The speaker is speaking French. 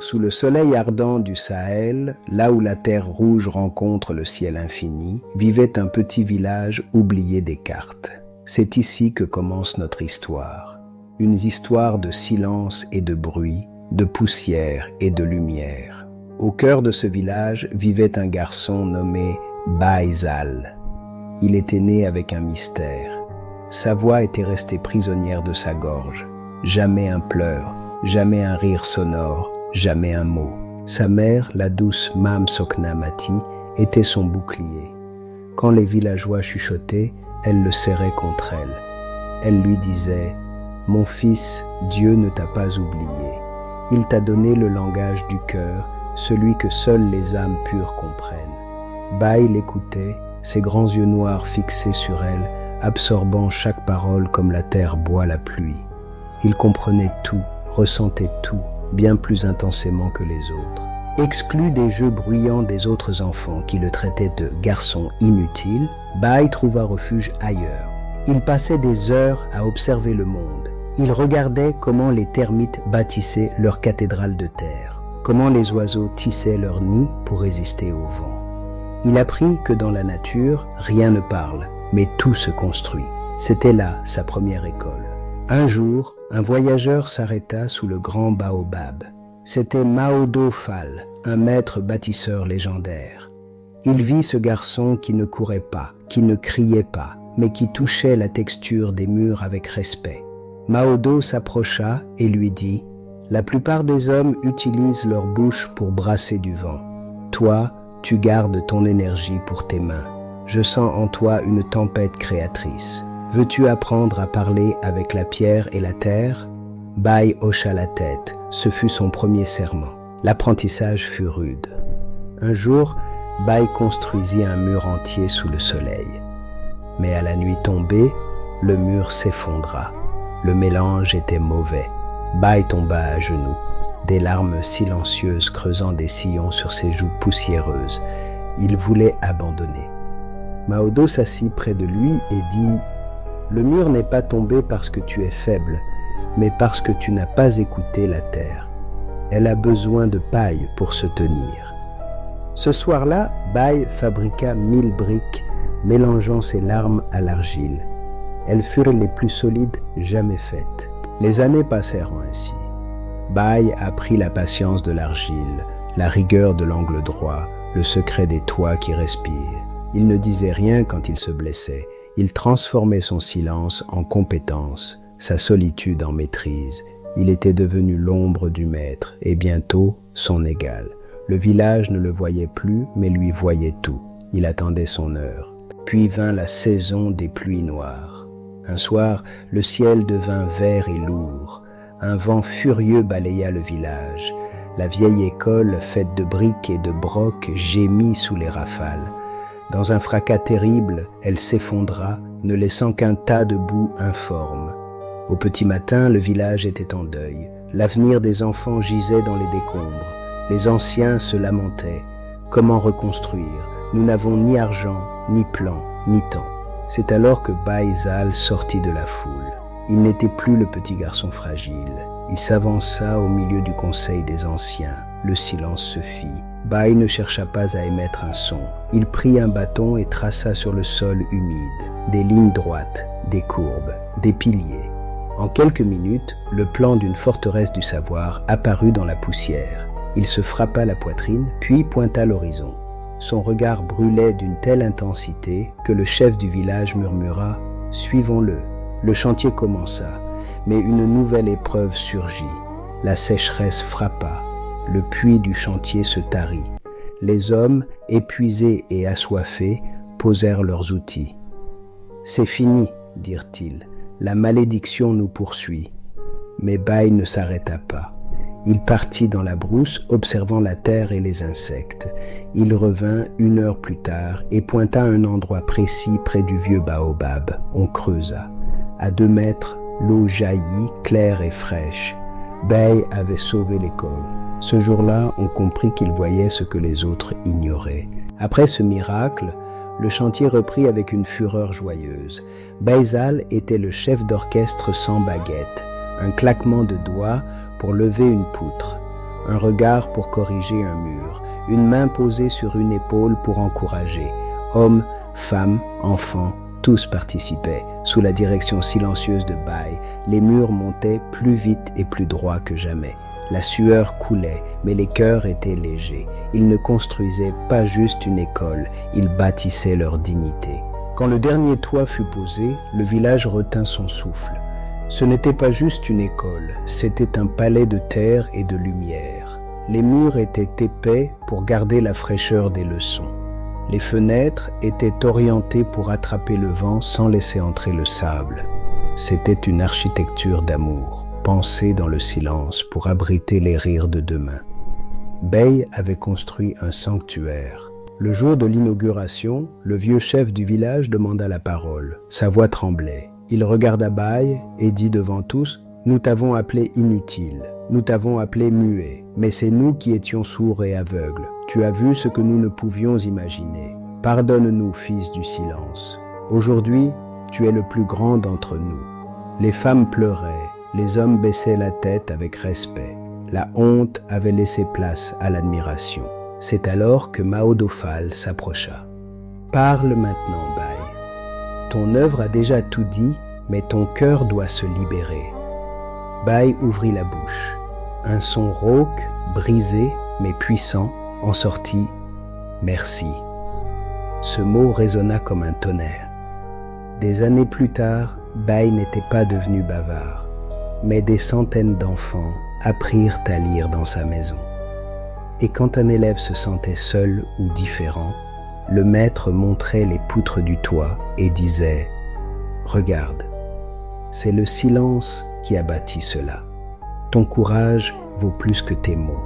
Sous le soleil ardent du Sahel, là où la terre rouge rencontre le ciel infini, vivait un petit village oublié des cartes. C'est ici que commence notre histoire. Une histoire de silence et de bruit, de poussière et de lumière. Au cœur de ce village vivait un garçon nommé Baïzal. Il était né avec un mystère. Sa voix était restée prisonnière de sa gorge. Jamais un pleur, jamais un rire sonore, jamais un mot. Sa mère, la douce Mam Sokna Mati, était son bouclier. Quand les villageois chuchotaient, elle le serrait contre elle. Elle lui disait « Mon fils, Dieu ne t'a pas oublié. Il t'a donné le langage du cœur, celui que seules les âmes pures comprennent. » Baï l'écoutait, ses grands yeux noirs fixés sur elle, absorbant chaque parole comme la terre boit la pluie. Il comprenait tout, ressentait tout, bien plus intensément que les autres. Exclu des jeux bruyants des autres enfants qui le traitaient de garçon inutile, Baï trouva refuge ailleurs. Il passait des heures à observer le monde. Il regardait comment les termites bâtissaient leur cathédrale de terre, comment les oiseaux tissaient leurs nids pour résister au vent. Il apprit que dans la nature, rien ne parle, mais tout se construit. C'était là sa première école. Un jour, un voyageur s'arrêta sous le grand baobab. C'était Maodo Fall, un maître bâtisseur légendaire. Il vit ce garçon qui ne courait pas, qui ne criait pas, mais qui touchait la texture des murs avec respect. Maodo s'approcha et lui dit « La plupart des hommes utilisent leur bouche pour brasser du vent. Toi, tu gardes ton énergie pour tes mains. Je sens en toi une tempête créatrice. Veux-tu apprendre à parler avec la pierre et la terre ?» Baï hocha la tête. Ce fut son premier serment. L'apprentissage fut rude. Un jour, Baï construisit un mur entier sous le soleil. Mais à la nuit tombée, le mur s'effondra. Le mélange était mauvais. Baï tomba à genoux, des larmes silencieuses creusant des sillons sur ses joues poussiéreuses. Il voulait abandonner. Maodo s'assit près de lui et dit « Le mur n'est pas tombé parce que tu es faible, mais parce que tu n'as pas écouté la terre. Elle a besoin de paille pour se tenir. » Ce soir-là, Baï fabriqua 1000 briques, mélangeant ses larmes à l'argile. Elles furent les plus solides jamais faites. Les années passèrent ainsi. Baï apprit la patience de l'argile, la rigueur de l'angle droit, le secret des toits qui respirent. Il ne disait rien quand il se blessait. Il transformait son silence en compétence, sa solitude en maîtrise. Il était devenu l'ombre du maître et bientôt son égal. Le village ne le voyait plus, mais lui voyait tout. Il attendait son heure. Puis vint la saison des pluies noires. Un soir, le ciel devint vert et lourd. Un vent furieux balaya le village. La vieille école, faite de briques et de brocs, gémit sous les rafales. Dans un fracas terrible, elle s'effondra, ne laissant qu'un tas de boue informe. Au petit matin, le village était en deuil. L'avenir des enfants gisait dans les décombres. Les anciens se lamentaient. Comment reconstruire? Nous n'avons ni argent, ni plan, ni temps. C'est alors que Baïzal sortit de la foule. Il n'était plus le petit garçon fragile. Il s'avança au milieu du conseil des anciens. Le silence se fit. Baï ne chercha pas à émettre un son. Il prit un bâton et traça sur le sol humide des lignes droites, des courbes, des piliers. En quelques minutes, le plan d'une forteresse du savoir apparut dans la poussière. Il se frappa la poitrine, puis pointa l'horizon. Son regard brûlait d'une telle intensité que le chef du village murmura « Suivons-le ». Le chantier commença, mais une nouvelle épreuve surgit. La sécheresse frappa. Le puits du chantier se tarit. Les hommes, épuisés et assoiffés, posèrent leurs outils. « C'est fini », dirent-ils. « La malédiction nous poursuit. » Mais Baï ne s'arrêta pas. Il partit dans la brousse, observant la terre et les insectes. Il revint 1 heure plus tard et pointa un endroit précis près du vieux baobab. On creusa. À 2 mètres, l'eau jaillit, claire et fraîche. Baï avait sauvé l'école. Ce jour-là, on comprit qu'il voyait ce que les autres ignoraient. Après ce miracle, le chantier reprit avec une fureur joyeuse. Baïzal était le chef d'orchestre sans baguette. Un claquement de doigts pour lever une poutre. un regard pour corriger un mur, une main posée sur une épaule pour encourager. Hommes, femmes, enfants, tous participaient. Sous la direction silencieuse de Bai, les murs montaient plus vite et plus droits que jamais. La sueur coulait, mais les cœurs étaient légers. Ils ne construisaient pas juste une école, ils bâtissaient leur dignité. Quand le dernier toit fut posé, le village retint son souffle. Ce n'était pas juste une école, c'était un palais de terre et de lumière. Les murs étaient épais pour garder la fraîcheur des leçons. Les fenêtres étaient orientées pour attraper le vent sans laisser entrer le sable. C'était une architecture d'amour, pensée dans le silence pour abriter les rires de demain. Bai avait construit un sanctuaire. Le jour de l'inauguration, le vieux chef du village demanda la parole. Sa voix tremblait. Il regarda Bai et dit devant tous « Nous t'avons appelé inutile, nous t'avons appelé muet, mais c'est nous qui étions sourds et aveugles. Tu as vu ce que nous ne pouvions imaginer. Pardonne-nous, fils du silence. Aujourd'hui, tu es le plus grand d'entre nous. » Les femmes pleuraient, les hommes baissaient la tête avec respect. La honte avait laissé place à l'admiration. C'est alors que Mao Dofal s'approcha. « Parle maintenant, Bai. Ton œuvre a déjà tout dit, mais ton cœur doit se libérer. » Bai ouvrit la bouche. Un son rauque, brisé, mais puissant, en sortit « Merci ». Ce mot résonna comme un tonnerre. Des années plus tard, Bai n'était pas devenu bavard, mais des centaines d'enfants apprirent à lire dans sa maison. Et quand un élève se sentait seul ou différent, le maître montrait les poutres du toit et disait « Regarde, c'est le silence qui a bâti cela. Ton courage vaut plus que tes mots. »